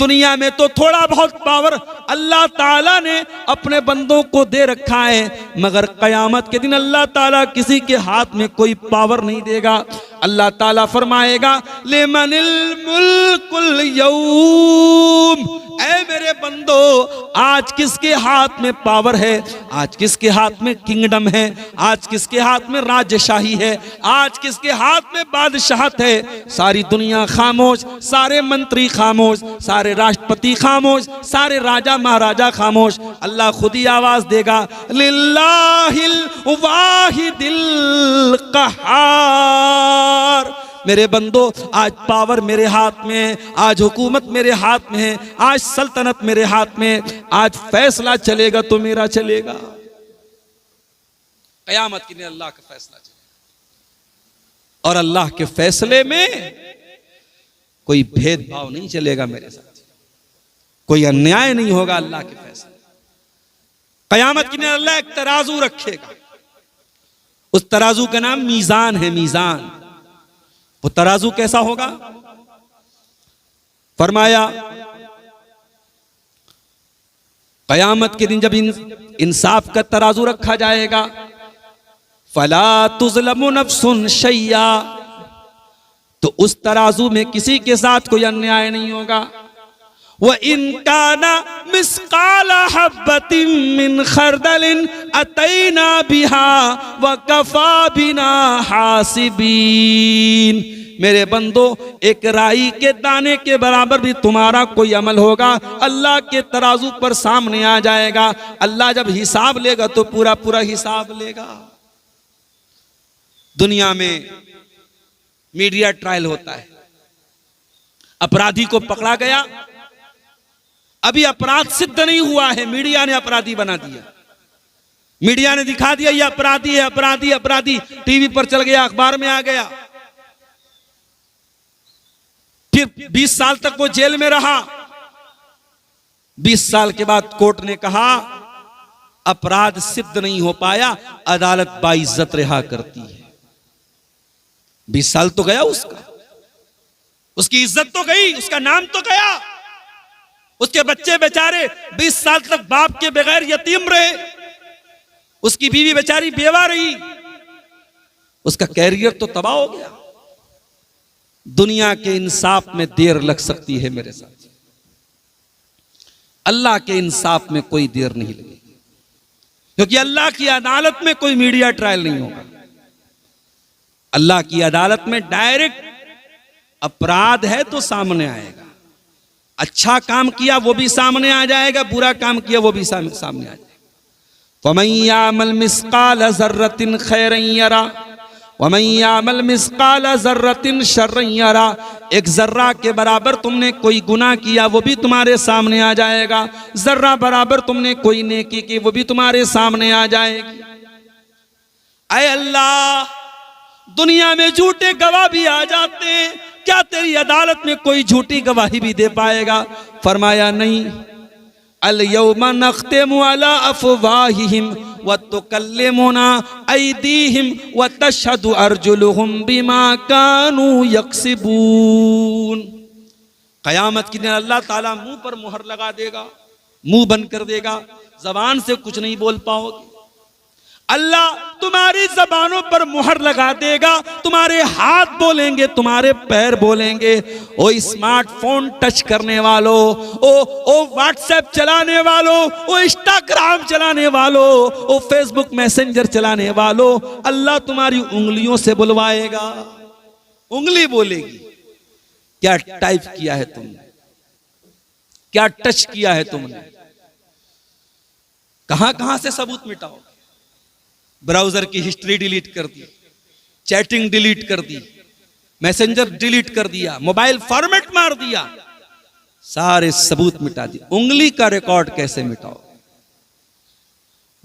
दुनिया में तो थोड़ा बहुत पावर अल्लाह ताला ने अपने बंदों को दे रखा है, मगर क़यामत के दिन अल्लाह ताला किसी के हाथ में कोई पावर नहीं देगा। अल्लाह ताला फरमाएगा लिमनिल मुल्कुल यौम, ऐ मेरे बंदो आज किसके हाथ में पावर है, आज किसके हाथ में किंगडम है, आज किसके हाथ में राजशाही है, आज किसके हाथ में बादशाहत है। सारी दुनिया खामोश, सारे मंत्री खामोश, सारे राष्ट्रपति खामोश, सारे राजा महाराजा खामोश। अल्लाह खुद ही आवाज देगा लिल्लाहिल वाहिदिल क़हार, मेरे बंदो आज पावर मेरे हाथ में है, आज हुकूमत मेरे हाथ में है, आज सल्तनत मेरे हाथ में, आज फैसला चलेगा तो मेरा चलेगा। क़यामत के दिन अल्लाह का फैसला चलेगा और अल्लाह के फैसले में कोई भेदभाव नहीं चलेगा मेरे साथ, कोई अन्याय नहीं होगा अल्लाह के फैसले। क़यामत के दिन अल्लाह एक तराजू रखेगा, उस तराजू का नाम मीज़ान है। मीज़ान, वो तराजू कैसा होगा? फरमाया क़यामत के दिन जब इंसाफ का तराजू रखा जाएगा, फला तुज़लमु नफ्सुन शैया, तो उस तराजू में किसी के साथ कोई अन्याय नहीं होगा। व इन काना मिस्काला हब्बतिन मिन खरदलिन अतैना बिहा व कफा बिना हासिबीन, मेरे बंदो एक राई के दाने के बराबर भी तुम्हारा कोई अमल होगा, अल्लाह के तराजू पर सामने आ जाएगा। अल्लाह जब हिसाब लेगा तो पूरा पूरा हिसाब लेगा। दुनिया में मीडिया ट्रायल होता है, अपराधी को पकड़ा गया, अभी अपराध सिद्ध नहीं हुआ है, मीडिया ने अपराधी बना दिया, मीडिया ने दिखा दिया ये अपराधी है, अपराधी अपराधी, टीवी पर चल गया, अखबार में आ गया, फिर 20 साल तक वो जेल में रहा। 20 साल के बाद कोर्ट ने कहा अपराध सिद्ध नहीं हो पाया, अदालत बाइज्जत रिहा करती है। 20 साल तो गया उसका, उसकी इज्जत तो गई, उसका नाम तो गया, उसके बच्चे बेचारे 20 साल तक बाप के बगैर यतीम रहे, उसकी बीवी बेचारी बेवा रही, उसका कैरियर तो तबाह हो गया। दुनिया के इंसाफ में देर लग सकती है मेरे साथ, अल्लाह के इंसाफ में कोई देर नहीं लगेगी, क्योंकि अल्लाह की अदालत में कोई मीडिया ट्रायल नहीं होगा। अल्लाह की अदालत में डायरेक्ट अपराध है तो सामने आएगा, अच्छा काम किया वो भी सामने आ जाएगा, बुरा काम किया वो भी सामने आ जाएगा। फमन यामल मिस्काल ज़र्रतिन खैरन यरा वमन यामल मिस्काल ज़र्रतिन शर्रन यरा, एक जर्रा के बराबर तुमने कोई गुनाह किया वो भी तुम्हारे सामने आ जाएगा, जर्रा बराबर तुमने कोई नेकी की वो भी तुम्हारे सामने आ जाएगी। ऐ अल्लाह, दुनिया में झूठे गवाह भी आ जाते हैं, क्या तेरी अदालत में कोई झूठी गवाही भी दे पाएगा? फरमाया नहीं, अल यौमा नख्तिमु अला अफ़वाहिहिम व तुकल्लिमुना ऐदीहिम व तशहदु अर्जुलुहुम बिमा कानू यक्सिबून। क़यामत के दिन अल्लाह ताला मुंह पर मुहर लगा देगा, मुंह बंद कर देगा, जबान से कुछ नहीं बोल पाओगे। अल्लाह तुम्हारी जबानों पर मुहर लगा देगा, तुम्हारे हाथ बोलेंगे, तुम्हारे पैर बोलेंगे। ओ स्मार्टफोन टच करने वालों, ओ व्हाट्सएप चलाने वालों, ओ इंस्टाग्राम चलाने वालों, ओ फेसबुक मैसेंजर चलाने वालों, अल्लाह तुम्हारी उंगलियों से बुलवाएगा, उंगली बोलेगी क्या टाइप किया है तुमने, क्या टच किया है तुमने, कहां कहां से सबूत मिटाओ। ब्राउजर की हिस्ट्री डिलीट कर दी, चैटिंग डिलीट कर दी, मैसेंजर डिलीट कर दिया, मोबाइल फॉर्मेट मार दिया, सारे सबूत मिटा दिए। उंगली का रिकॉर्ड कैसे मिटाओ?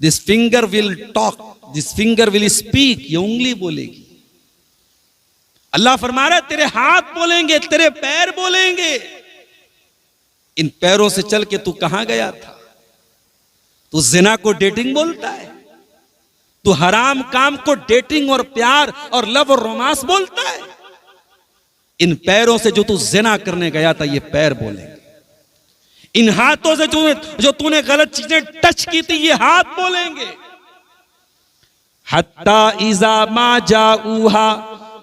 This finger will talk, this finger will speak, ये उंगली बोलेगी। अल्लाह फरमा रहा है तेरे हाथ बोलेंगे, तेरे पैर बोलेंगे। इन पैरों से चल के तू कहां गया था? तू जिना को डेटिंग बोलता है, तू हराम काम को डेटिंग और प्यार और लव और रोमांस बोलता है। इन पैरों से जो तू जिना करने गया था, ये पैर बोलेंगे। इन हाथों से जो तूने गलत चीजें टच की थी, ये हाथ बोलेंगे। हत्ता इज़ा मा जाऊहा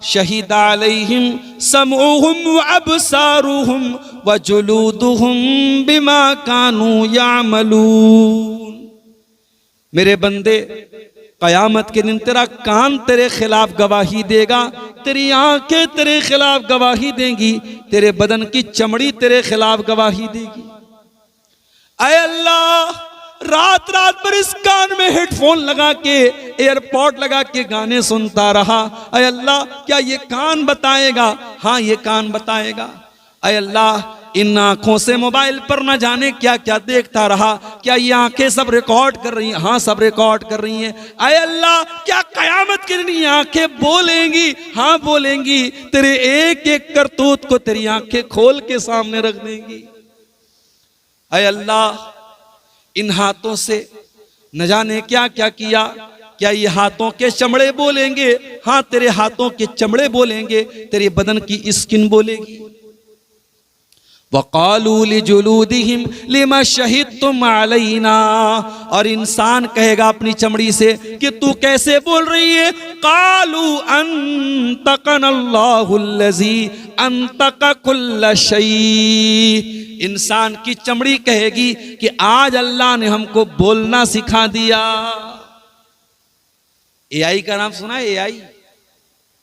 शहीद अलैहिम समऊहुम व अबसारुहुम व जुलूदुहुम बिमा कानू यामलून। मेरे बंदे, कयामत के दिन तेरा कान तेरे खिलाफ गवाही देगा, तेरी आंखें तेरे खिलाफ गवाही देंगी, तेरे बदन की चमड़ी तेरे खिलाफ गवाही देगी। ऐ अल्लाह, रात रात पर इस कान में हेडफोन लगा के, एयरपॉड लगा के गाने सुनता रहा। ऐ अल्लाह, क्या ये कान बताएगा? हाँ, ये कान बताएगा। ऐ अल्लाह, इन आंखों से मोबाइल पर न जाने क्या क्या देखता रहा, क्या ये आंखें सब रिकॉर्ड कर रही हैं? हाँ, सब रिकॉर्ड कर रही हैं। ऐ अल्लाह, क्या कयामत के दिन ये आंखें बोलेंगी? हाँ, बोलेंगी। तेरे एक एक करतूत को तेरी आंखें खोल के सामने रख देंगी। ऐ अल्लाह, इन हाथों से न जाने क्या क्या किया, क्या ये हाथों के चमड़े बोलेंगे? हाँ, तेरे हाथों के चमड़े बोलेंगे, तेरे बदन की स्किन बोलेगी। वक़ालू लिजुलूदिहिम लिमा शहीदतुम अलैना, और इंसान कहेगा अपनी चमड़ी से कि तू कैसे बोल रही है? क़ालू अंतक़नल्लाहुल्लज़ी अंतक़ कुल्ल शै। इंसान की चमड़ी कहेगी कि आज अल्लाह ने हमको बोलना सिखा दिया। एआई का नाम सुना है? AI,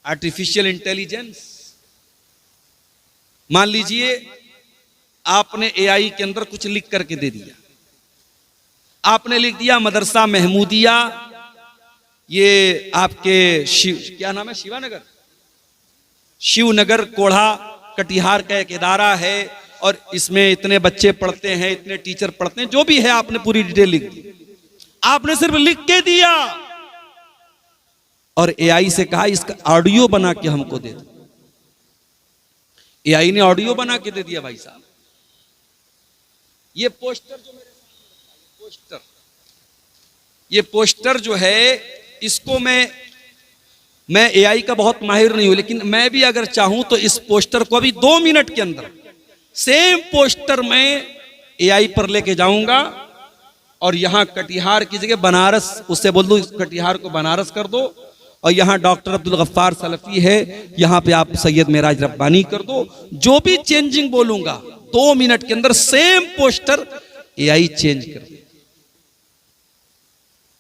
artificial intelligence. मान लीजिए आपने एआई के अंदर कुछ लिख करके दे दिया। आपने लिख दिया मदरसा महमूदिया, ये आपके क्या नाम है, शिवनगर कोढ़ा कटिहार का एक इदारा है, और इसमें इतने बच्चे पढ़ते हैं, इतने टीचर पढ़ते हैं, जो भी है आपने पूरी डिटेल लिख दी। आपने सिर्फ लिख के दिया और एआई से कहा इसका ऑडियो बना के हमको दे दो। एआई ने ऑडियो बना के दे दिया। भाई साहब, ये पोस्टर जो मेरे सामने, ये पोस्टर जो है, इसको मैं एआई का बहुत माहिर नहीं हूं, लेकिन मैं भी अगर चाहूं तो इस पोस्टर को अभी 2 मिनट के अंदर सेम पोस्टर मैं एआई पर लेके जाऊंगा और यहां कटिहार की जगह बनारस, उससे बोल दूं कटिहार को बनारस कर दो, और यहां डॉक्टर अब्दुल गफ्फार सलफी है, यहां पे आप सैयद मेराज रब्बानी कर दो। जो भी चेंजिंग बोलूंगा 2 मिनट के अंदर सेम पोस्टर एआई चेंज कर दे।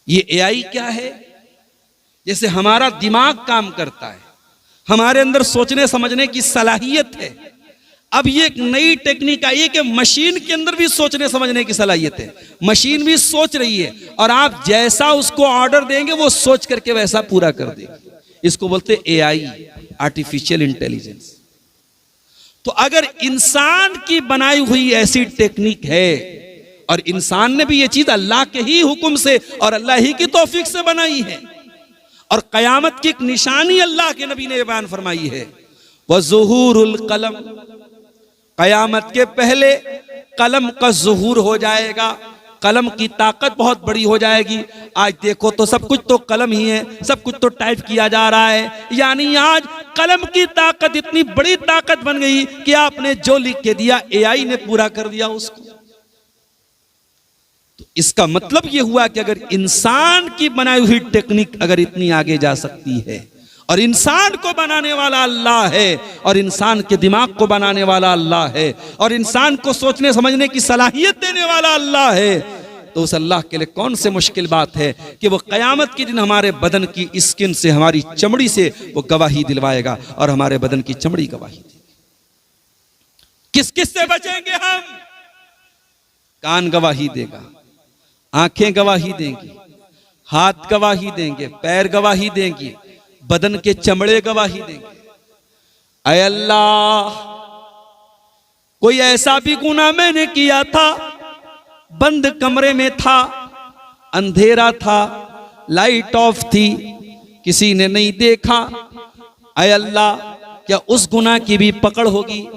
ये एआई क्या है? जैसे हमारा दिमाग काम करता है, हमारे अंदर सोचने समझने की सलाहियत है। अब ये एक नई टेक्निक आई है कि मशीन के अंदर भी सोचने समझने की सलाहियत है। मशीन भी सोच रही है और आप जैसा उसको ऑर्डर देंगे वो सोच करके वैसा पूरा कर देगी। इसको बोलते हैं एआई, आर्टिफिशियल इंटेलिजेंस। तो अगर इंसान की बनाई हुई ऐसी टेक्निक है, और इंसान ने भी ये चीज अल्लाह के ही हुक्म से और अल्लाह ही की तौफीक से बनाई है, और कयामत की एक निशानी अल्लाह के नबी ने बयान फरमाई है, वज़ुहूरुल कलम, कयामत के पहले कलम का ज़ुहूर हो जाएगा, कलम की ताकत बहुत बड़ी हो जाएगी। आज देखो तो सब कुछ तो कलम ही है, सब कुछ तो टाइप किया जा रहा है, यानी आज कलम की ताकत इतनी बड़ी ताकत बन गई कि आपने जो लिख के दिया एआई ने पूरा कर दिया उसको। तो इसका मतलब यह हुआ कि अगर इंसान की बनाई हुई टेक्निक अगर इतनी आगे जा सकती है, और इंसान को बनाने वाला अल्लाह है, और इंसान के दिमाग को बनाने वाला अल्लाह है, और इंसान को सोचने समझने की सलाहियत देने वाला अल्लाह है, तो उस अल्लाह के लिए कौन से मुश्किल बात है कि वो कयामत के दिन हमारे बदन की स्किन से, हमारी चमड़ी से वो गवाही दिलवाएगा, और हमारे बदन की चमड़ी गवाही देगी। किस किस से बचेंगे हम? कान गवाही देगा, आंखें गवाही देंगी, हाथ गवाही देंगे, पैर गवाही देंगी, बदन के चमड़े गवाही देंगे। ऐ अल्लाह, कोई ऐसा भी गुनाह मैंने किया था, बंद कमरे में था, अंधेरा था, लाइट ऑफ थी, किसी ने नहीं देखा, ऐ अल्लाह क्या उस गुनाह की भी पकड़ होगी?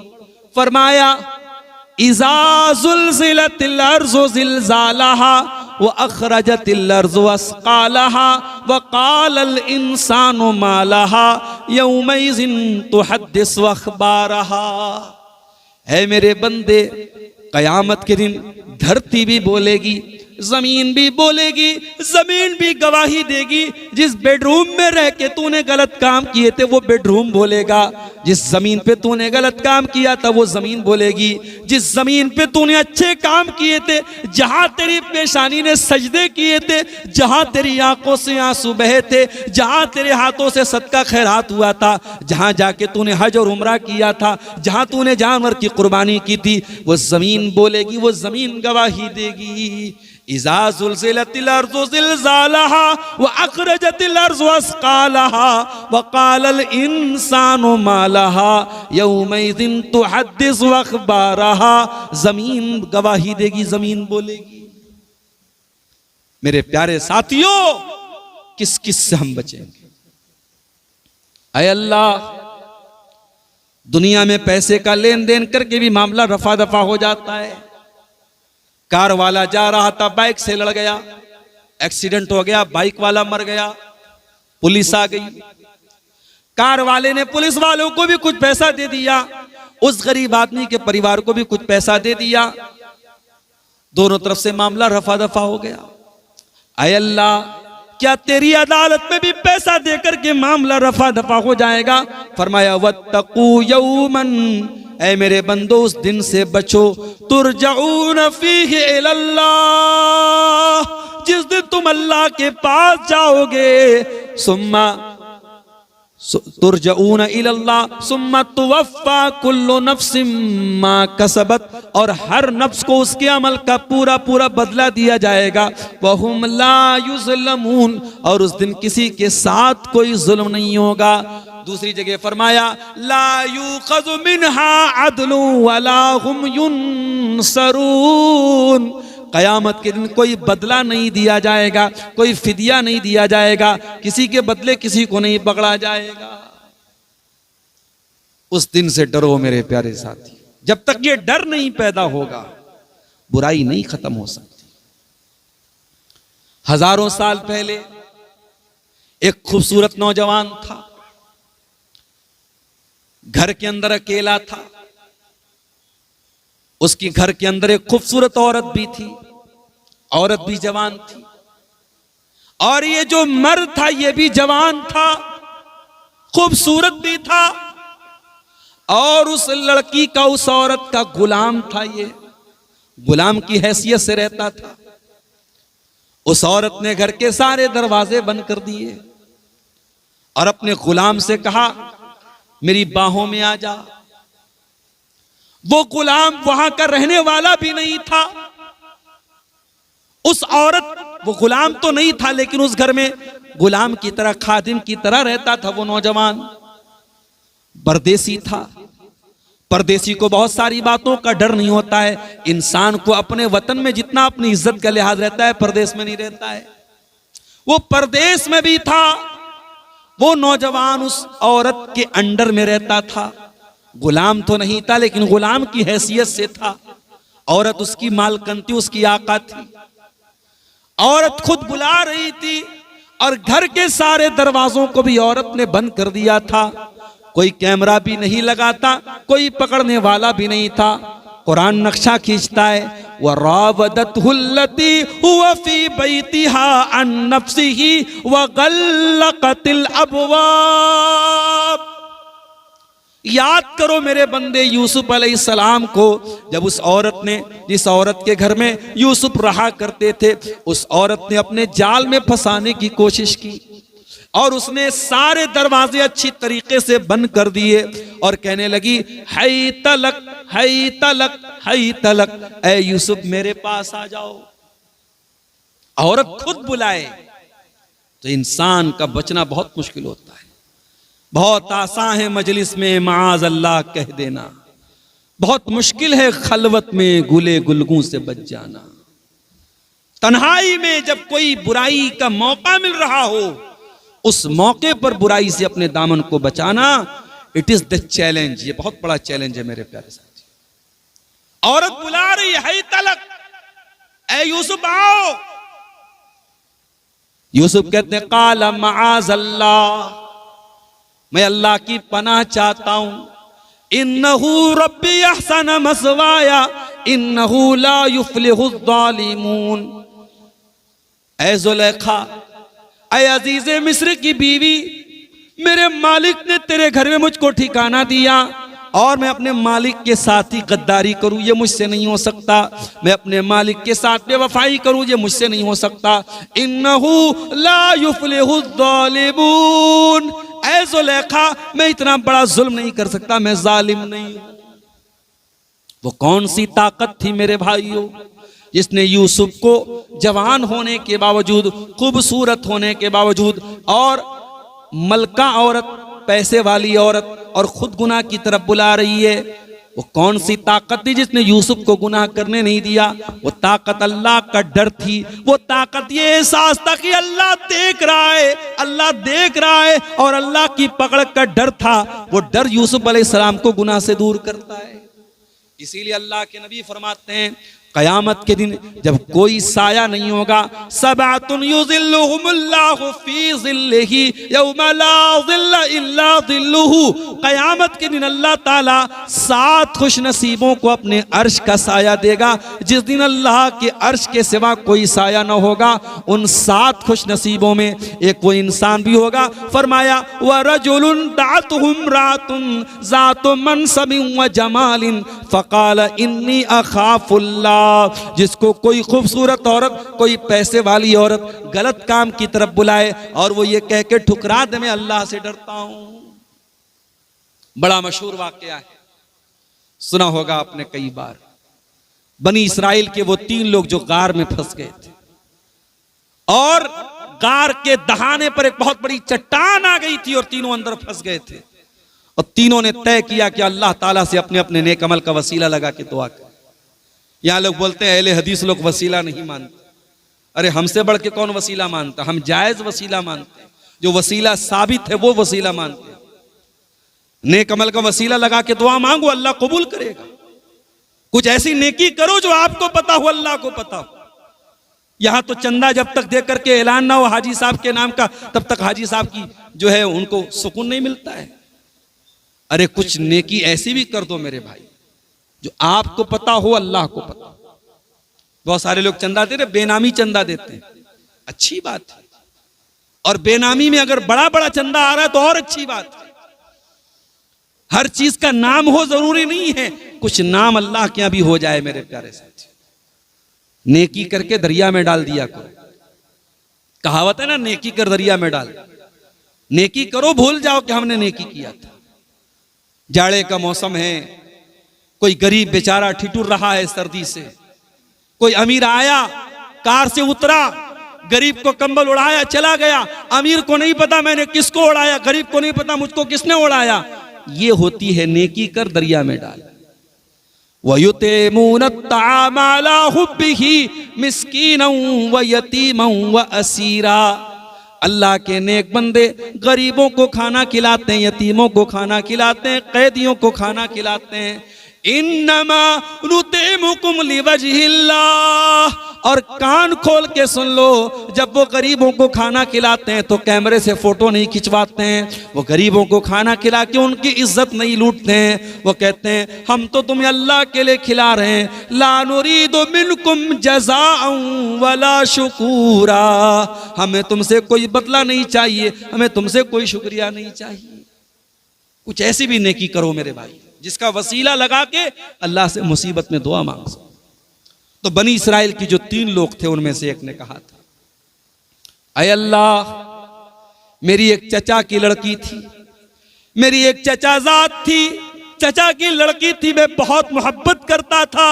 फरमाया इज़ा ज़ुल्ज़िलतिल अर्ज़ु ज़िल्ज़ालहा व अख़रजतिल अर्ज़ु अस्क़ालहा व क़ालल इंसानु मा लहा यौमइज़िन तुहद्दिसु अख़बारहा। है मेरे बंदे, कयामत के दिन धरती भी बोलेगी, जमीन भी बोलेगी, जमीन भी गवाही देगी। जिस बेडरूम में रह के तूने गलत काम किए थे वो बेडरूम बोलेगा, जिस जमीन पे तूने गलत काम किया था वो जमीन बोलेगी, जिस जमीन पे तूने अच्छे काम किए थे, जहां तेरी पेशानी ने सजदे किए थे, जहां तेरी आंखों से आंसू बहे थे, जहां तेरे हाथों से सदका खैरात हुआ था, जहां जाके तूने हज और उम्रा किया था, जहां तूने जानवर की कुर्बानी की थी, वो जमीन बोलेगी, वो जमीन गवाही देगी। इज़ा ज़ुल्ज़िलतिल अर्ज़ु ज़िल्ज़ालहा व अख़रजतिल अर्ज़ु अस्क़ालहा व क़ालल इंसानु मा लहा यौमइज़िन तुहद्दिसु अख़बारहा। जमीन गवाही देगी, जमीन बोलेगी। मेरे प्यारे साथियों, किस किस से हम बचेंगे? ऐ अल्लाह, दुनिया में पैसे का लेन देन करके भी मामला रफा दफा हो जाता है। कार वाला जा रहा था, बाइक से लड़ गया, एक्सीडेंट हो गया, बाइक वाला मर गया, पुलिस आ गई। कार वाले ने पुलिस वालों को भी कुछ पैसा दे दिया, उस गरीब आदमी के परिवार को भी कुछ पैसा दे दिया, दोनों तरफ से मामला रफा दफा हो गया। ऐ अल्लाह, क्या तेरी अदालत में भी पैसा देकर के मामला रफा दफा हो जाएगा? फरमाया वत्तकू यौमन, ऐ मेरे बंदो उस दिन से बचो, तुरजऊन फीहि इलल्लाह, जिस दिन तुम अल्लाह के पास जाओगे, सुम्मा तुरजऊन इलल्लाह सुम्मा तुवफ़्फ़ा कुल्लु नफ्सिम मा कसबत, और हर नफ्स को उसके अमल का पूरा पूरा बदला दिया जाएगा। वहुम ला युज़लमून, और उस दिन किसी के साथ कोई जुल्म नहीं होगा। दूसरी जगह फरमाया ला युख़ज़ु मिन्हा अदलु वला हुम युनसरून, कयामत के दिन कोई बदला नहीं दिया जाएगा, कोई फिदिया नहीं दिया जाएगा, किसी के बदले किसी को नहीं पकड़ा जाएगा। उस दिन से डरो मेरे प्यारे साथी। जब तक ये डर नहीं पैदा होगा, बुराई नहीं खत्म हो सकती। हजारों साल पहले एक खूबसूरत नौजवान था, घर के अंदर अकेला था, उसकी घर के अंदर एक खूबसूरत औरत भी थी, औरत भी जवान थी, और ये जो मर्द था ये भी जवान था, खूबसूरत भी था, और उस लड़की का, उस औरत का गुलाम था। ये गुलाम की हैसियत से रहता था। उस औरत ने घर के सारे दरवाजे बंद कर दिए और अपने गुलाम से कहा मेरी बाहों में आ जा। वो गुलाम वहां का रहने वाला भी नहीं था। उस औरत, वो गुलाम तो नहीं था लेकिन उस घर में गुलाम की तरह, खादिम की तरह रहता था। वो नौजवान परदेसी था। परदेसी को बहुत सारी बातों का डर नहीं होता है। इंसान को अपने वतन में जितना अपनी इज्जत का लिहाज रहता है, परदेश में नहीं रहता है। वो परदेश में भी था। वो नौजवान उस औरत के अंडर में रहता था। गुलाम तो नहीं था लेकिन गुलाम की हैसियत से था। औरत उसकी मालकन थी, उसकी आका थी। औरत खुद बुला रही थी और घर के सारे दरवाजों को भी औरत ने बंद कर दिया था। कोई कैमरा भी नहीं लगा था, कोई पकड़ने वाला भी नहीं था। कुरान नक्शा खींचता है, वरावदतहुल्लती हुवा फी बैतिहा अन नफ्सिही वगल्लकतिल अबवाब। याद करो मेरे बंदे यूसुफ अलैहिस्सलाम को, जब उस औरत ने, जिस औरत के घर में यूसुफ रहा करते थे, उस औरत ने अपने जाल में फंसाने की कोशिश की और उसने सारे दरवाजे अच्छी तरीके से बंद कर दिए और कहने लगी है तलक, है तलक, है तलक, ऐ यूसुफ मेरे पास आ जाओ। औरत खुद बुलाए तो इंसान का बचना बहुत मुश्किल होता है। बहुत आसान है मजलिस में माज अल्लाह कह देना, बहुत मुश्किल है खलवत में गुले गुलगू से बच जाना। तन्हाई में जब कोई बुराई का मौका मिल रहा हो, उस मौके पर बुराई से अपने दामन को बचाना, इट इज द चैलेंज। ये बहुत बड़ा चैलेंज है मेरे प्यारे साथी। औरत बुला रही है तलक, ऐ यूसुफ आओ। यूसुफ कहते काला माज अल्लाह, मैं अल्लाह की पनाह चाहता हूं। इन्नहु रब्बी अहसन मसवाया, इन्नहु ला युफ्लिहुज़्ज़ालिमून। ऐ ज़ुलेखा, ऐ अजीज़े मिस्र की बीवी, मेरे मालिक ने तेरे घर में मुझको ठिकाना दिया और मैं अपने मालिक के साथ ही गद्दारी करूं, ये मुझसे नहीं हो सकता। मैं अपने मालिक के साथ बेवफाई करूं, ये मुझसे नहीं हो सकता। इन्नहु ला युफ्लिहुज़्ज़ालिमून। ऐ ज़ुलेखा, मैं इतना बड़ा जुल्म नहीं कर सकता, मैं जालिम नहीं हूं। वो कौन सी ताकत थी मेरे भाइयों जिसने यूसुफ को जवान होने के बावजूद, खूबसूरत होने के बावजूद और मलका औरत, पैसे वाली औरत और खुद गुनाह की तरफ बुला रही है। वो कौन सी ताकत थी जिसने यूसुफ को गुनाह करने नहीं दिया? वो ताकत अल्लाह का डर थी। वो ताकत ये एहसास था कि अल्लाह देख रहा है, अल्लाह देख रहा है, और अल्लाह की पकड़ का डर था। वो डर यूसुफ अलैहिस्सलाम को गुनाह से दूर करता है। इसीलिए अल्लाह के नबी फरमाते हैं, कयामत के दिन जब कोई साया नहीं होगा, सबअतुन युज़िल्लुहुमुल्लाहु फी ज़िल्लिही यौमा ला ज़िल्ला इल्ला ज़िल्लुहु। कयामत के दिन अल्लाह ताला 7 खुश नसीबों को अपने अर्श का साया देगा। जिस दिन अल्लाह के अर्श के सिवा कोई साया न होगा, उन 7 खुश नसीबों में एक वो इंसान भी होगा। फरमाया, व रजुलुन दाअतहु इम्राअतुन ज़ातु मनसबिन व जमालिन फ़क़ाल इन्नी अख़ाफ़ुल्लाह। जिसको कोई खूबसूरत औरत, कोई पैसे वाली औरत गलत काम की तरफ बुलाए और वो ये कह के ठुकरा दे, मैं अल्लाह से डरता हूं। बड़ा मशहूर वाकया है, सुना होगा आपने कई बार। बनी इस्राइल के वो 3 लोग जो गार में फंस गए थे और गार के दहाने पर एक बहुत बड़ी चट्टान आ गई थी और तीनों अंदर फंस गए थे। और तीनों ने तय किया कि अल्लाह ताला से अपने अपने नेक अमल का वसीला लगा के दुआ कर। यहां लोग बोलते हैं अहले हदीस लोग वसीला नहीं मानते। अरे हमसे बढ़ के कौन वसीला मानता? हम जायज वसीला मानते हैं, जो वसीला साबित है वो वसीला मानते हैं। नेक अमल का वसीला लगा के दुआ मांगो, अल्लाह कबूल करेगा। कुछ ऐसी नेकी करो जो आपको पता हो, अल्लाह को पता हो। यहां तो चंदा जब तक दे करके ऐलान ना हो हाजी साहब के नाम का, तब तक हाजी साहब की जो है उनको सुकून नहीं मिलता है। अरे कुछ नेकी ऐसी भी कर दो मेरे भाई जो आपको पता हो, अल्लाह को पता। बहुत सारे लोग चंदा दे रहे, बेनामी चंदा देते हैं, अच्छी बात है। और बेनामी में अगर बड़ा बड़ा चंदा आ रहा है तो और अच्छी बात है। हर चीज का नाम हो जरूरी नहीं है, कुछ नाम अल्लाह के यहां भी हो जाए मेरे प्यारे साथी। नेकी करके दरिया में डाल दिया करो। कहावत है ना, नेकी कर दरिया में डाल। नेकी करो, भूल जाओ कि हमने नेकी किया था। जाड़े का मौसम है, कोई गरीब बेचारा ठिठुर रहा है सर्दी से। कोई अमीर आया, कार से उतरा, गरीब को कंबल उड़ाया, चला गया। अमीर को नहीं पता मैंने किसको उड़ाया, गरीब को नहीं पता मुझको किसने उड़ाया। ये होती है नेकी कर दरिया में डाल। वयुतिमून अत्ताअम अला हुब्बिही मिस्कीनन व यतीमन व असीरा। अल्लाह के नेक बंदे गरीबों को खाना खिलाते हैं, यतीमों को खाना खिलाते हैं, कैदियों को खाना खिलाते हैं। इन्नमा नुतिमुकुम लिवजहिल्लाह। और कान खोल के सुन लो, जब वो गरीबों को खाना खिलाते हैं तो कैमरे से फोटो नहीं खिंचवाते हैं। वो गरीबों को खाना खिला के उनकी इज्जत नहीं लूटते हैं। वो कहते हैं हम तो तुम्हें अल्लाह के लिए खिला रहे हैं। ला नुरीदु मिनकुम जज़ाअन वला शुकूरा। हमें तुमसे कोई बदला नहीं चाहिए, हमें तुमसे कोई शुक्रिया नहीं चाहिए। कुछ ऐसी भी नेकी करो मेरे भाई जिसका वसीला लगा के अल्लाह से मुसीबत में दुआ मांग सको। तो बनी इस्राइल की जो 3 लोग थे उनमें से एक ने कहा था, अय अल्लाह, मेरी एक चचा की लड़की थी, मेरी एक चचाजाद थी, चचा की लड़की थी, मैं बहुत मोहब्बत करता था।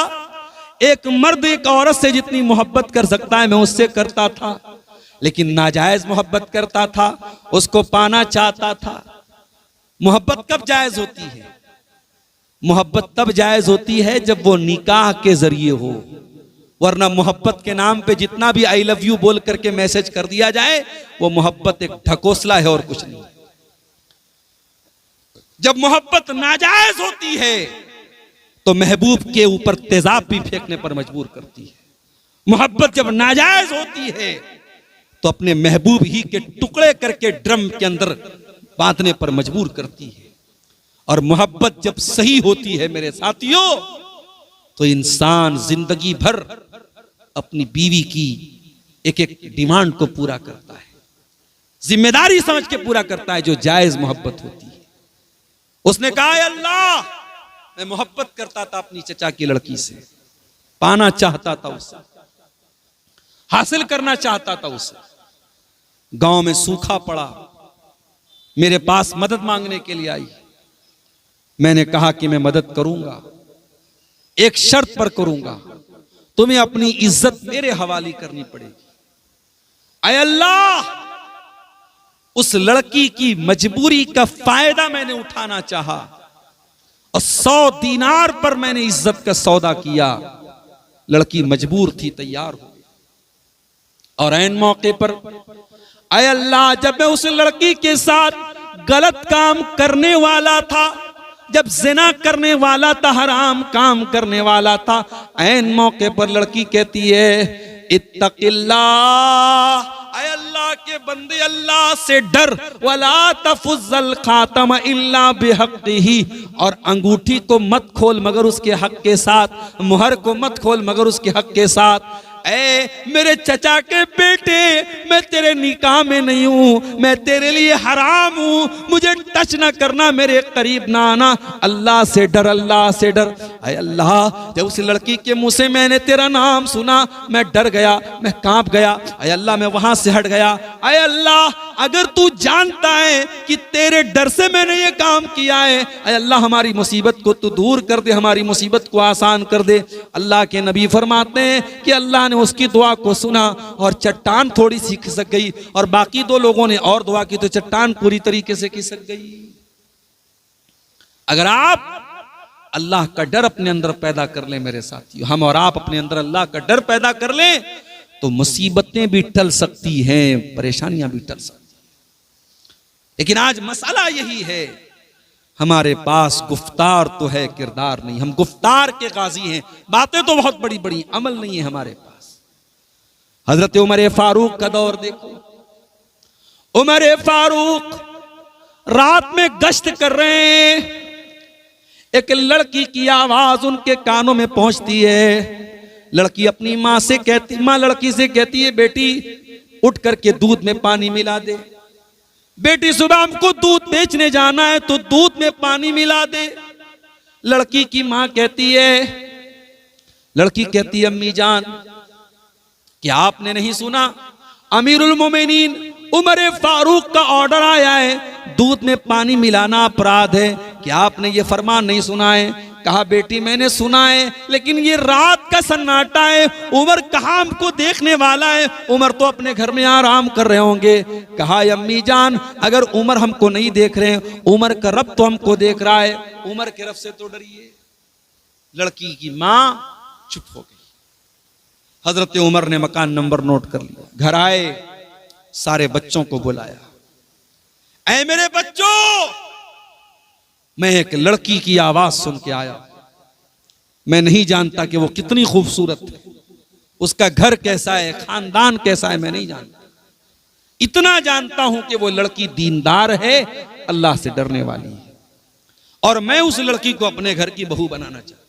एक मर्द एक औरत से जितनी मोहब्बत कर सकता है मैं उससे करता था, लेकिन नाजायज मोहब्बत करता था, उसको पाना चाहता था। मोहब्बत कब जायज होती है? मोहब्बत तब जायज होती है जब वो निकाह के जरिए हो, वरना मोहब्बत के नाम पे जितना भी आई लव यू बोल करके मैसेज कर दिया जाए वो मोहब्बत एक ढकोसला है और कुछ नहीं। जब मोहब्बत नाजायज होती है तो महबूब के ऊपर तेजाब भी फेंकने पर मजबूर करती है। मोहब्बत जब नाजायज होती है तो अपने महबूब ही के टुकड़े करके ड्रम के अंदर बांधने पर मजबूर करती है। और मोहब्बत जब सही होती है मेरे साथियों तो इंसान जिंदगी भर अपनी बीवी की एक एक डिमांड को पूरा करता है, जिम्मेदारी समझ के पूरा करता है जो जायज मोहब्बत होती है। उसने कहा अल्लाह, मैं मोहब्बत करता था अपनी चचा की लड़की से, पाना चाहता था उसे, हासिल करना चाहता था उसे। गांव में सूखा पड़ा, मेरे पास मदद मांगने के लिए आई। मैंने कहा कि मैं मदद करूंगा, एक शर्त पर करूंगा, तुम्हें अपनी इज्जत मेरे हवाले करनी पड़ेगी। ऐ अल्लाह, उस लड़की की मजबूरी का फायदा मैंने उठाना चाहा और 100 दीनार पर मैंने इज्जत का सौदा किया। लड़की मजबूर थी, तैयार हो गई। और ऐन मौके पर ऐ अल्लाह, जब मैं उस लड़की के साथ गलत काम करने वाला था, जब जिना करने वाला था, हराम काम करने वाला था, ऐन मौके पर लड़की कहती है इत्तकिल्लाह, ऐ अल्लाह के बंदे अल्लाह से डर, वला तफुज़ल खातम इल्ला बिहक़्क़िही, और अंगूठी को मत खोल मगर उसके हक के साथ, मुहर को मत खोल मगर उसके हक के साथ। ऐ मेरे चचा के बेटे, मैं तेरे निकाह में नहीं हूं, मैं तेरे लिए हराम हूं, मुझे टच ना करना, मेरे करीब ना आना, अल्लाह से डर, अल्लाह से डर। ऐ अल्लाह, जब उस लड़की के मुंह से मैंने तेरा नाम सुना, मैं डर गया, मैं कांप गया। ऐ अल्लाह, मैं वहां से हट गया। ऐ अल्लाह, अगर तू जानता है कि तेरे डर से मैंने ये काम किया है, ऐ अल्लाह हमारी मुसीबत को तू दूर कर दे, हमारी मुसीबत को आसान कर दे। अल्लाह के नबी फरमाते हैं कि अल्लाह ने उसकी दुआ को सुना और चट्टान थोड़ी सी खिसक गई, और बाकी 2 लोगों ने और दुआ की तो चट्टान पूरी तरीके से खिसक गई। अगर आप अल्लाह का डर अपने अंदर पैदा कर लें मेरे साथियों, हम और आप अपने अंदर अल्लाह का डर पैदा कर लें, तो मुसीबतें भी टल सकती हैं, परेशानियां भी टल सकती हैं। लेकिन आज मसला यही है, हमारे पास गुफ्तार तो है, किरदार नहीं। हम गुफ्तार के गाजी हैं, बातें तो बहुत बड़ी बड़ी, अमल नहीं है हमारे पास। हजरत उमर फारूक का दौर देखो। उमर फारूक रात में गश्त कर रहे हैं, एक लड़की की आवाज उनके कानों में पहुंचती है। लड़की अपनी माँ से कहती, माँ लड़की से कहती है, बेटी उठ करके दूध में पानी मिला दे। बेटी सुबह हमको दूध बेचने जाना है तो दूध में पानी मिला दे। लड़की की माँ कहती है, लड़की कहती है, अम्मी जान, क्या आपने नहीं सुना अमीरुल मोमिनीन उमर फारूक का ऑर्डर आया है, दूध में पानी मिलाना अपराध है, क्या आपने ये फरमान नहीं सुना है? कहा बेटी मैंने सुना है, लेकिन ये रात का सन्नाटा है, उमर कहाँ हमको देखने वाला है, उमर तो अपने घर में आराम कर रहे होंगे। कहा अम्मी जान, अगर उमर हमको नहीं देख रहे हैं, उमर का रब तो हमको देख रहा है, उमर के रब से तो डरिए। लड़की की माँ चुप हो गई। हजरत उमर ने मकान नंबर नोट कर लिया, घर आए, सारे बच्चों को बुलाया। ऐ मेरे बच्चों, मैं एक लड़की की आवाज सुन के आया, मैं नहीं जानता कि वो कितनी खूबसूरत है, उसका घर कैसा है, खानदान कैसा है, मैं नहीं जानता। इतना जानता हूं कि वो लड़की दीनदार है, अल्लाह से डरने वाली है, और मैं उस लड़की को अपने घर की बहू बनाना चाहता हूं।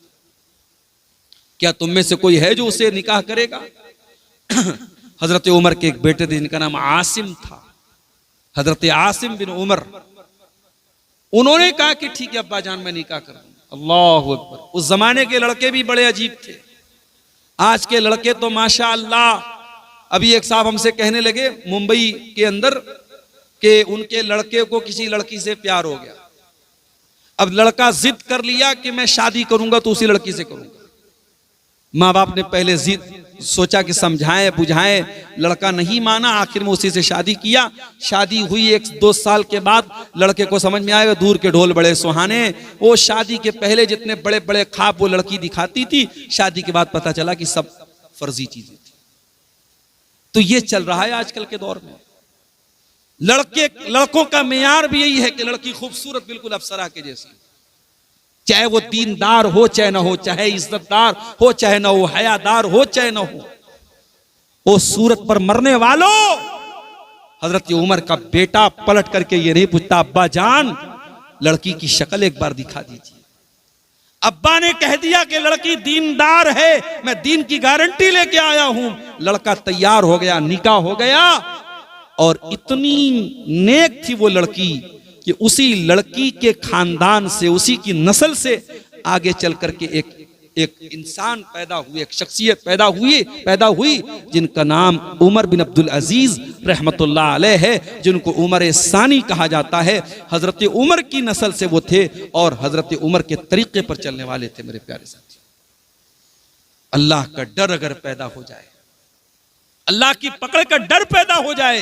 क्या तुम में से कोई है जो उसे निकाह करेगा? हजरत उमर के एक बेटे थे जिनका नाम आसिम था, हजरत आसिम बिन उमर। उन्होंने कहा कि ठीक है अब्बा जान, मैं निकाह कर दूंगा। अल्लाहु अकबर। उस जमाने के लड़के भी बड़े अजीब थे, आज के लड़के तो माशा अल्लाह। अभी एक साहब हमसे कहने लगे मुंबई के अंदर कि उनके लड़के को किसी लड़की से प्यार हो गया। अब लड़का जिद कर लिया कि मैं शादी करूंगा तो उसी लड़की से करूंगा। माँ बाप ने पहले जिद सोचा कि समझाएं बुझाएं, लड़का नहीं माना, आखिर में उसी से शादी किया। शादी हुई 1-2 साल के बाद लड़के को समझ में आएगा दूर के ढोल बड़े सुहाने। वो शादी के पहले जितने बड़े बड़े ख्वाब वो लड़की दिखाती थी, शादी के बाद पता चला कि सब फर्जी चीजें थी। तो ये चल रहा है आजकल के दौर में। लड़कों का मेयार भी यही है कि लड़की खूबसूरत, बिल्कुल अप्सरा के जैसी, चाहे वो दीनदार हो चाहे ना हो, चाहे इज्जतदार हो चाहे ना हो, हयादार हो चाहे ना हो। वो सूरत पर मरने वालों, हजरत उमर का बेटा पलट करके ये नहीं पूछता अब्बा जान लड़की की शक्ल एक बार दिखा दीजिए। अब्बा ने कह दिया कि लड़की दीनदार है, मैं दीन की गारंटी लेके आया हूं। लड़का तैयार हो गया, निकाह हो गया, और इतनी नेक थी वो लड़की कि उसी लड़की के खानदान से, उसी की नस्ल से आगे चल करके एक इंसान पैदा हुए, एक शख्सियत पैदा हुई जिनका नाम उमर बिन अब्दुल अजीज रहमतुल्लाह अलैह है, जिनको उमर सानी कहा जाता है। हजरत उमर की नस्ल से वो थे और हजरत उमर के तरीके पर चलने वाले थे। मेरे प्यारे साथी, अल्लाह का डर अगर पैदा हो जाए, अल्लाह की पकड़ का डर पैदा हो जाए,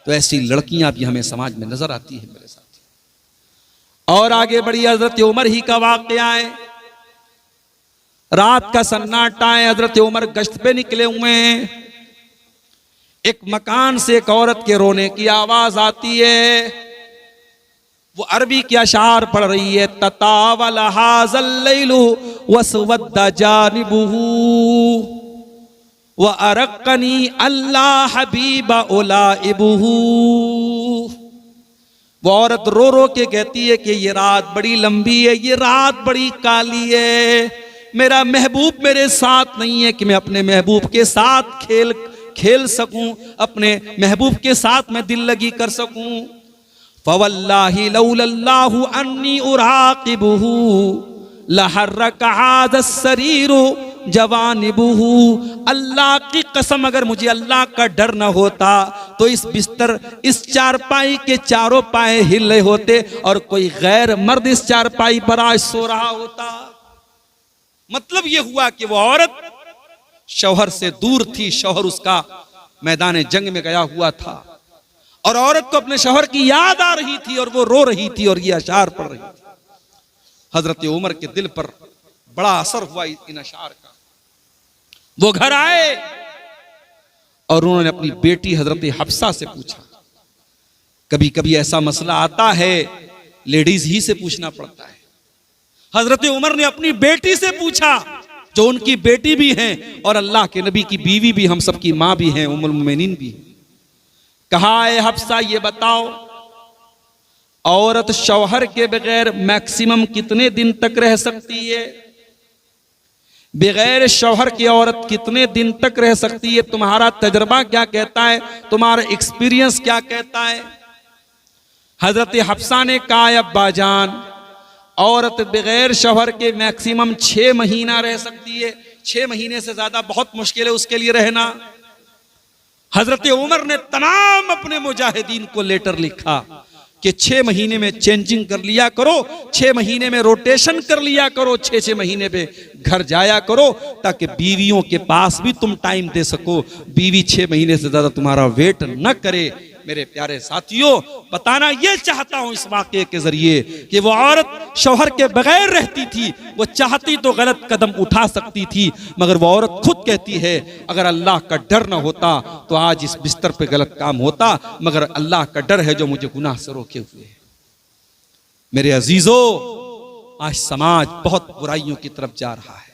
तो ऐसी लड़कियां भी हमें समाज में नजर आती है मेरे साथी। और आगे बढ़ी, हजरत उमर ही का वाकया है। रात का सन्नाटा है, हजरत उमर गश्त पे निकले हुए हैं। एक मकान से एक औरत के रोने की आवाज आती है। वो अरबी के अशार पढ़ रही है। ततावल हाज़ल लैलु वस्वद्दा जानिबुहु व अरक़नी अल्लाह हबीबा उलाइबुहु। वो औरत रो रो के कहती है कि ये रात बड़ी लंबी है, ये रात बड़ी काली है, मेरा महबूब मेरे साथ नहीं है कि मैं अपने महबूब के साथ खेल सकूं, अपने महबूब के साथ मैं दिल लगी कर सकूं। फवल्लाहि लौलल्लाहु अन्नी उराक़िबुहु लहर्रक हाज़ा सरीरु जवानिबुहु। अल्लाह की कसम, अगर मुझे अल्लाह का डर न होता तो इस बिस्तर, इस चारपाई के चारों पाए हिल रहे होते और कोई गैर मर्द इस चारपाई पर आज सो रहा होता। मतलब यह हुआ कि वो औरत शौहर से दूर थी, शौहर उसका मैदान जंग में गया हुआ था और औरत को अपने शौहर की याद आ रही थी और वो रो रही थी और ये अशार पढ़ रही थी। हजरत उमर के दिल पर बड़ा असर हुआ इन अशार का। वो घर आए और उन्होंने अपनी बेटी हजरत हफ्सा से पूछा। कभी कभी ऐसा मसला आता है, लेडीज ही से पूछना पड़ता है। हजरत उमर ने अपनी बेटी से पूछा, जो उनकी बेटी भी हैं और अल्लाह के नबी की बीवी भी, हम सबकी मां भी हैं, उम्मुल मोमिनीन भी। कहा, ए हफ्सा ये बताओ, औरत शौहर के बगैर मैक्सिमम कितने दिन तक रह सकती है? बगैर शौहर की औरत कितने दिन तक रह सकती है? तुम्हारा तजर्बा क्या कहता है? तुम्हारा एक्सपीरियंस क्या कहता है? हजरत हफ्सा ने कहा, अब्बा जान, औरत बगैर शौहर के मैक्सिमम 6 महीना रह सकती है। 6 महीने से ज्यादा बहुत मुश्किल है उसके लिए रहना। हजरत उमर ने तमाम अपने मुजाहिदीन को लेटर लिखा कि 6 महीने में चेंजिंग कर लिया करो, 6 महीने में रोटेशन कर लिया करो, 6 महीने पे घर जाया करो, ताकि बीवियों के पास भी तुम टाइम दे सको, बीवी 6 महीने से ज्यादा तुम्हारा वेट न करे। मेरे प्यारे साथियों, बताना यह चाहता हूं इस वाक़े के जरिए कि वो औरत शौहर के बगैर रहती थी, वो चाहती तो गलत कदम उठा सकती थी, मगर वो औरत खुद कहती है, अगर अल्लाह का डर ना होता तो आज इस बिस्तर पे गलत काम होता, मगर अल्लाह का डर है जो मुझे गुनाह से रोके हुए है। मेरे अजीजों, आज समाज बहुत बुराइयों की तरफ जा रहा है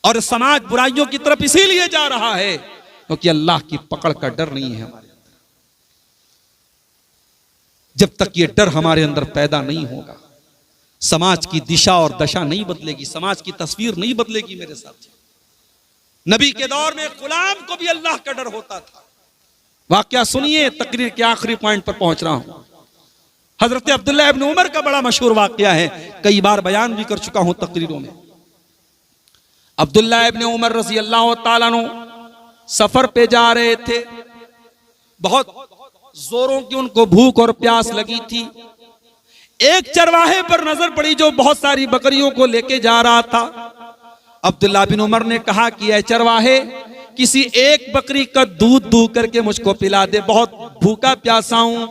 और समाज बुराइयों की तरफ इसीलिए जा रहा है क्योंकि अल्लाह की पकड़ का डर नहीं है हमारे। जब तक ये डर हमारे अंदर पैदा नहीं होगा, समाज की दिशा और दशा नहीं बदलेगी, समाज की तस्वीर नहीं बदलेगी। मेरे साथ नबी के दौर में गुलाम को भी अल्लाह का डर होता था। वाकया सुनिए, तकरीर के आखिरी पॉइंट पर पहुंच रहा हूं। हजरत अब्दुल्लाह इब्न उमर का बड़ा मशहूर वाकया है, कई बार बयान भी कर चुका हूं तकरीरों में। अब्दुल्लाह इब्न उमर रज़ी अल्लाह तआला अन्हु सफर पे जा रहे थे, बहुत जोरों की उनको भूख और प्यास लगी थी। एक चरवाहे पर नजर पड़ी जो बहुत सारी बकरियों को लेके जा रहा था। अब्दुल्लाह बिन उमर ने कहा कि ऐ चरवाहे, किसी एक बकरी का दूध दूह करके मुझको पिला दे, बहुत भूखा प्यासा हूं।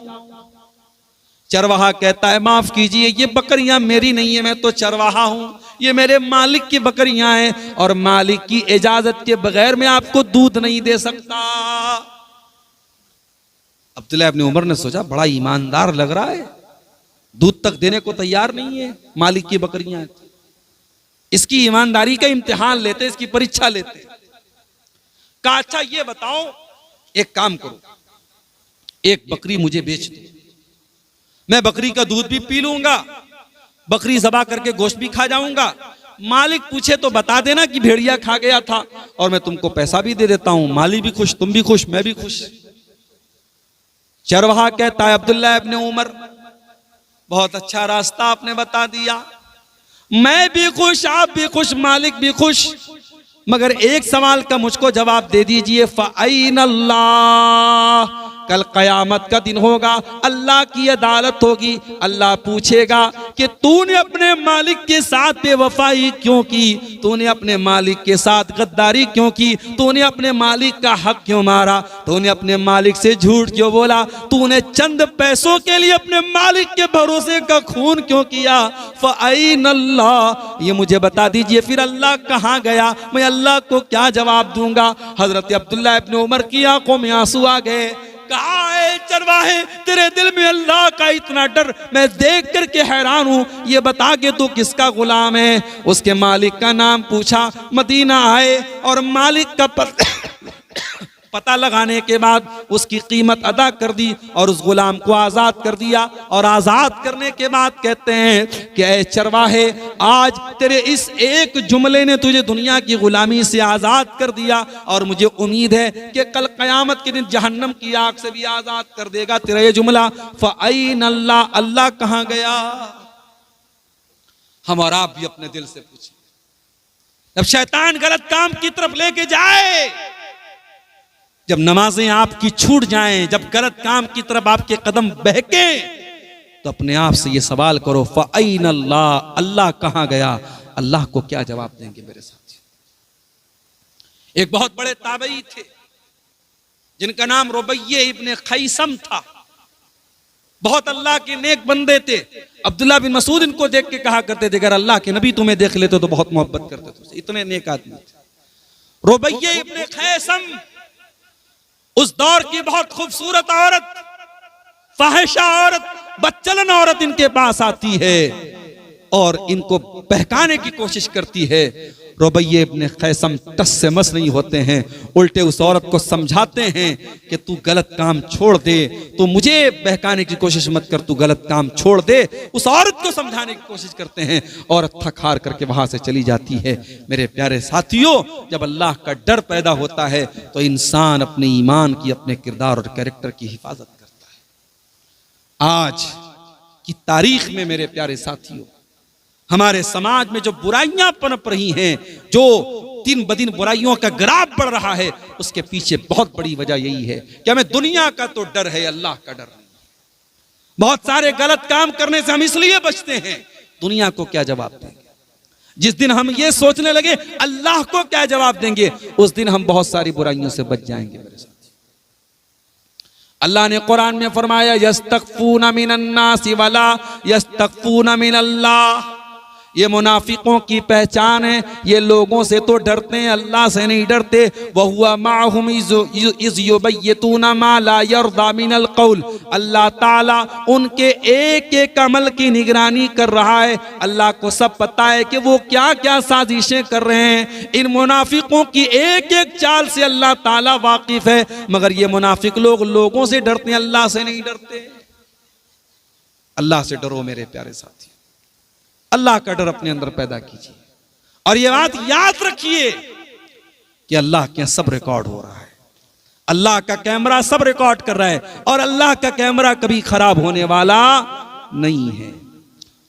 चरवाहा कहता है, माफ कीजिए, ये बकरियां मेरी नहीं है, मैं तो चरवाहा हूं, ये मेरे मालिक की बकरियां हैं और मालिक की इजाजत के बगैर मैं आपको दूध नहीं दे सकता। अब्दुल्लाह इब्न उमर ने सोचा, बड़ा ईमानदार लग रहा है, दूध तक देने को तैयार नहीं है, मालिक की बकरियां हैं। इसकी ईमानदारी का इम्तिहान लेते, इसकी परीक्षा लेते। कहा, अच्छा ये बताओ, एक काम करो, एक बकरी मुझे बेच दो, मैं बकरी का दूध भी पी लूंगा, बकरी ज़बा करके गोश्त भी खा जाऊंगा, मालिक पूछे तो बता देना कि भेड़िया खा गया था और मैं तुमको पैसा भी दे देता हूं, मालिक भी खुश, तुम भी खुश, मैं भी खुश। चरवाहा कहता है अब्दुल्लाह इब्न उमर, बहुत अच्छा रास्ता आपने बता दिया, मैं भी खुश, आप भी खुश, मालिक भी खुश, मगर एक सवाल का मुझको जवाब दे दीजिए, फ़अैन अल्लाह, कल कयामत का दिन होगा, अल्लाह की अदालत होगी, अल्लाह पूछेगा कि तूने अपने मालिक के साथ बेवफाई क्यों की, तूने अपने मालिक के साथ गद्दारी क्यों की, तूने अपने मालिक का हक क्यों मारा, तूने अपने मालिक से झूठ क्यों बोला, तूने चंद पैसों के लिए अपने मालिक के भरोसे का खून क्यों किया। फ़अैन अल्लाह, ये मुझे बता दीजिए फिर अल्लाह कहाँ गया, मैं अल्लाह को क्या जवाब दूंगा। हजरत अब्दुल्लाह इब्न उमर की आंखों में आंसू आ गए। कहा है चरवाहे, तेरे दिल में अल्लाह का इतना डर मैं देख करके हैरान हूं, ये बता के तू किसका गुलाम है। उसके मालिक का नाम पूछा, मदीना आए और मालिक का पता लगाने के बाद उसकी कीमत अदा कर दी और उस गुलाम को आजाद कर दिया। और आजाद करने के बाद कहते हैं कि ऐ चरवाहे, आज तेरे इस एक जुमले ने तुझे दुनिया की गुलामी से आजाद कर दिया और मुझे उम्मीद है कि कल कयामत के दिन जहन्नम की आग से भी आजाद कर देगा तेरा ये जुमला। फ़अैन अल्लाह, अल्लाह कहां गया। हम और आप भी अपने दिल से पूछें, जब शैतान गलत काम की तरफ लेके जाए, जब नमाजें आपकी छूट जाएं, जब गलत काम की तरफ आपके कदम बहके, तो अपने आप से ये सवाल करो, फ़अैन अल्लाह, अल्लाह कहां गया। अल्लाह को क्या जवाब देंगे मेरे साथी। एक बहुत बड़े ताबई थे जिनका नाम रुबैया इब्न खैसम था, बहुत अल्लाह के नेक बंदे थे। अब्दुल्लाह बिन मसूद इनको देख के कहा करते थे, अगर अल्लाह के नबी तुम्हें देख लेते तो बहुत मोहब्बत करते थे, इतने नेक आदमी थे। रुबैया इब्न खैसम उस दौर की बहुत खूबसूरत औरत, फाहिशा औरत, बच्चलन औरत इनके पास आती है और इनको बहकाने की कोशिश करती है। रुबैया इब्न खैसम टस से मस नहीं होते हैं, उल्टे उस औरत को समझाते हैं कि तू गलत काम छोड़ दे, तू मुझे बहकाने की कोशिश मत कर, तू गलत काम छोड़ दे। उस औरत को समझाने की कोशिश करते हैं, औरत थक हार करके वहां से चली जाती है। मेरे प्यारे साथियों, जब अल्लाह का डर पैदा होता है तो इंसान अपने ईमान की, अपने किरदार और कैरेक्टर की हिफाजत करता है। आज की तारीख में मेरे प्यारे साथियों, हमारे समाज में जो बुराइयां पनप रही हैं, जो दिन ब दिन बुराइयों का ग्राफ बढ़ रहा है, उसके पीछे बहुत बड़ी वजह यही है कि हमें दुनिया का तो डर है, अल्लाह का डर नहीं। बहुत सारे गलत काम करने से हम इसलिए बचते हैं, दुनिया को क्या जवाब देंगे। जिस दिन हम ये सोचने लगे अल्लाह को क्या जवाब देंगे, उस दिन हम बहुत सारी बुराइयों से बच जाएंगे। मेरे साथ अल्लाह ने कुरान में फरमाया, यस्तगफूना मिनन्नासी वला यस्तगफूना मिनल्लाह। ये मुनाफिकों की पहचान है, ये लोगों से तो डरते हैं, अल्लाह से नहीं डरते। वहुवा माहुम इज़ युबय्यतूना मा ला यर्दा मिनल क़ौल। अल्लाह ताला उनके एक एक अमल की निगरानी कर रहा है। अल्लाह को सब पता है कि वो क्या क्या साजिशें कर रहे हैं। इन मुनाफिकों की एक एक चाल से अल्लाह ताला वाकिफ है, मगर ये मुनाफिक लोग लोगों से डरते हैं, अल्लाह से नहीं डरते। अल्लाह से डरो मेरे प्यारे साथी, अल्लाह का डर अपने अंदर पैदा कीजिए। और ये बात याद रखिए कि अल्लाह के सब रिकॉर्ड हो रहा है, अल्लाह का कैमरा सब रिकॉर्ड कर रहा है और अल्लाह का कैमरा कभी खराब होने वाला नहीं है।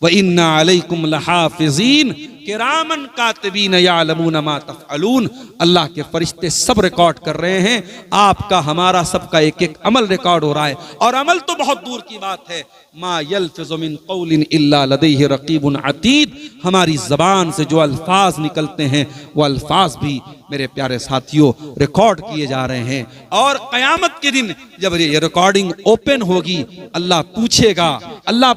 व इन्ना अलैकुम लहाफिज़ीन किरामन कातिबीन यालमून मा तफ़अलून। अल्लाह के फरिश्ते सब रिकॉर्ड कर रहे हैं, आपका हमारा सबका एक एक अमल रिकॉर्ड हो रहा है। और अमल तो बहुत दूर की बात है, मा यल्फ़िज़ु मिन क़ौलिन इल्ला लदैहि रक़ीबुन अतीद। हमारी ज़बान से जो अल्फाज निकलते हैं वो अल्फाज भी मेरे प्यारे साथियों रिकॉर्ड किए जा रहे हैं। और क़यामत के दिन जब ये रिकॉर्डिंग ओपन होगी, अल्लाह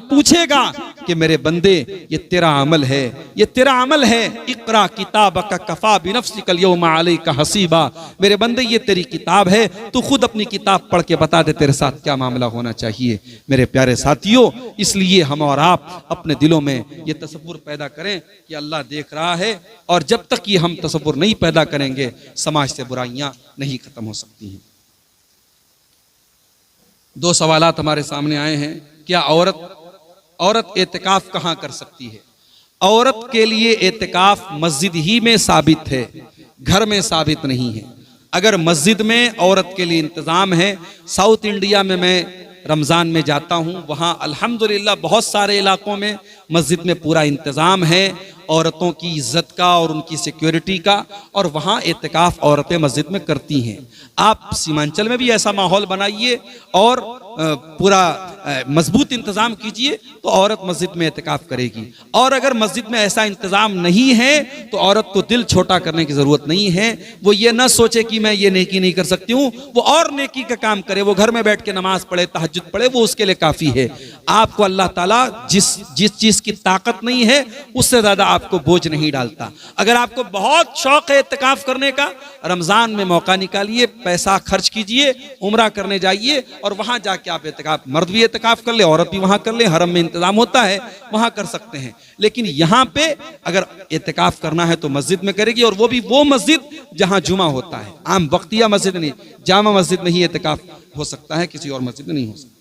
पूछेगा कि मेरे बंदे ये तेरा अमल है, ये तेरा अमल है। इक़रा किताबक कफ़ा बिनफ़्सिकल यौमा अलैका हसीबा। मेरे बंदे ये तेरी किताब है, तू खुद अपनी किताब पढ़ के बता दे तेरे साथ क्या मामला होना चाहिए। मेरे प्यारे साथियों, इसलिए हम और आप अपने दिलों में ये तसव्वुर पैदा करें कि अल्लाह देख रहा है, और जब तक ये हम तसव्वुर नहीं पैदा करेंगे समाज से बुराइयां नहीं खत्म हो सकती हैं। दो सवालात हमारे सामने आए हैं। क्या औरत एतिकाफ कहाँ कर सकती है? औरत के लिए एतिकाफ मस्जिद ही में साबित है, घर में साबित नहीं है। अगर मस्जिद में औरत के लिए इंतज़ाम है, साउथ इंडिया में मैं रमज़ान में जाता हूँ, वहाँ अल्हम्दुलिल्लाह बहुत सारे इलाकों में मस्जिद में पूरा इंतज़ाम है औरतों की इज्जत का और उनकी सिक्योरिटी का, और वहाँ एतिकाफ औरतें मस्जिद में करती हैं। आप सीमांचल में भी ऐसा माहौल बनाइए और पूरा मजबूत इंतज़ाम कीजिए तो औरत मस्जिद में एतिकाफ करेगी। और अगर मस्जिद में ऐसा इंतज़ाम नहीं है तो औरत को दिल छोटा करने की ज़रूरत नहीं है। वो ये ना सोचे कि मैं ये नेकी नहीं कर सकती हूँ, वो और नेकी का काम करे, वो घर में बैठ के नमाज पढ़े, तहज्जुद पढ़े, वो उसके लिए काफ़ी है। आपको अल्लाह ताला जिस चीज़ की ताकत नहीं है उससे ज़्यादा आपको बोझ नहीं डालता। अगर आपको बहुत शौक है एतिकाफ करने का, रमज़ान में मौका निकालिए, पैसा खर्च कीजिए, उम्रा करने जाइए और वहाँ जाके आप एतिकाफ, मर्द भी एतिकाफ कर ले, औरत भी वहाँ कर ले, हरम में इंतजाम होता है, वहाँ कर सकते हैं। लेकिन यहाँ पे अगर एतिकाफ करना है तो मस्जिद में करेगी, और वो भी वो मस्जिद जहाँ जुमा होता है। आम वक्तिया मस्जिद नहीं, जामा मस्जिद में ही एतिकाफ हो सकता है, किसी और मस्जिद में नहीं हो सकता।